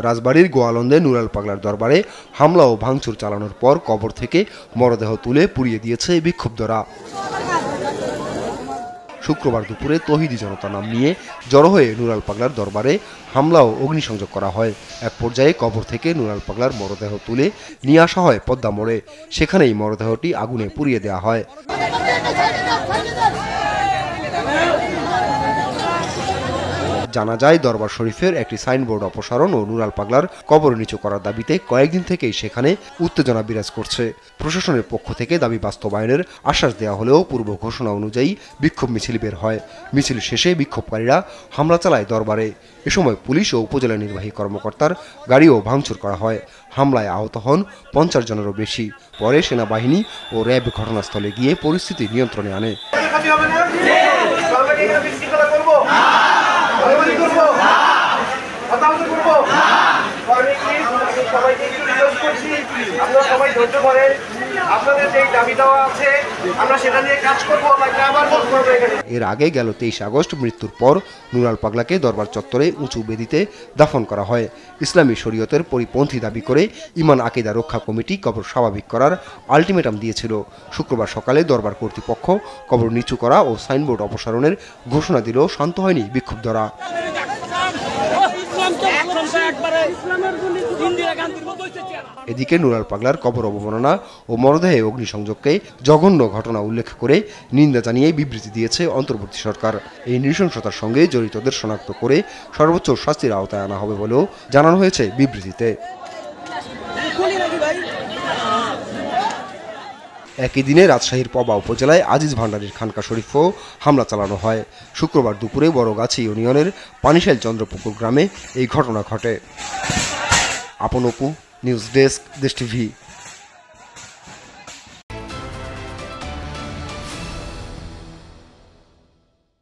রাজবাড়ীর গোয়ালন্দে নুরাল পাগলার দরবারে হামলা ও ভাঙচুর চালানোর পর কবর থেকে মরদেহ তুলে পুড়িয়ে দিয়েছে বিক্ষুব্ধরা। শুক্রবার দুপুরে তৌহিদি জনতা নাম নিয়ে জড়ো হয়ে নুরাল পাগলার দরবারে হামলা ও অগ্নিসংযোগ করা হয়। এক পর্যায়ে কবর থেকে নুরাল পাগলার মরদেহ তুলে নিয়ে আসা হয় পদ্মা মোড়ে। সেখানেই মরদেহটি আগুনে পুড়িয়ে দেওয়া হয়। জানা যায়, দরবার শরীফের একটি সাইনবোর্ড অপসারণ ও নুরাল পাগলার কবর নিচু করার দাবিতে কয়েকদিন থেকেই সেখানে উত্তেজনা বিরাজ করছে। প্রশাসনের পক্ষ থেকে দাবি বাস্তবায়নের আশ্বাস দেওয়া হলেও পূর্ব ঘোষণা অনুযায়ী বিক্ষোভ মিছিল বের হয়। মিছিল শেষে বিক্ষোভকারীরা হামলা চালায় দরবারে। এ সময় পুলিশ ও উপজেলা নির্বাহী কর্মকর্তার গাড়িও ভাঙচুর করা হয়। হামলায় আহত হন 50 জনেরও বেশি। পরে সেনাবাহিনী ও র্যাব ঘটনাস্থলে গিয়ে পরিস্থিতি নিয়ন্ত্রণে আনে। এর আগে গেল 23 আগস্ট মৃত্যুর পর নুরাল পাগলাকে দরবার চত্বরে উঁচু বেদিতে দাফন করা হয়। ইসলামী শরীয়তের পরিপন্থী দাবি করে ইমান আকিদা রক্ষা কমিটি কবর স্বাভাবিক করার আলটিমেটাম দিয়েছিল। শুক্রবার সকালে দরবার কর্তৃপক্ষ কবর নিচু করা ও সাইনবোর্ড অপসারণের ঘোষণা দিলেও শান্ত হয়নি বিক্ষুব্ধরা। এদিকে নুরাল পাগলার কবর অবমাননা ও মরদেহে অগ্নিসংযোগকে জঘন্য ঘটনা উল্লেখ করে নিন্দা জানিয়ে বিবৃতি দিয়েছে অন্তর্বর্তী সরকার। এই নৃশংসতার সঙ্গে জড়িতদের শনাক্ত করে সর্বোচ্চ শাস্তির আওতায় আনা হবে বলেও জানানো হয়েছে বিবৃতিতে। একই দিনে রাজশাহীর পবা উপজেলায় আজিজ ভান্ডারীর খানকা শরীফেও হামলা চালানো হয়। শুক্রবার দুপুরে বড়গাছি ইউনিয়নের পানিশাইল চন্দ্রপুকুর গ্রামে এই ঘটনা ঘটে। আপন অপু, নিউজ ডেস্ক, দেশ টিভি।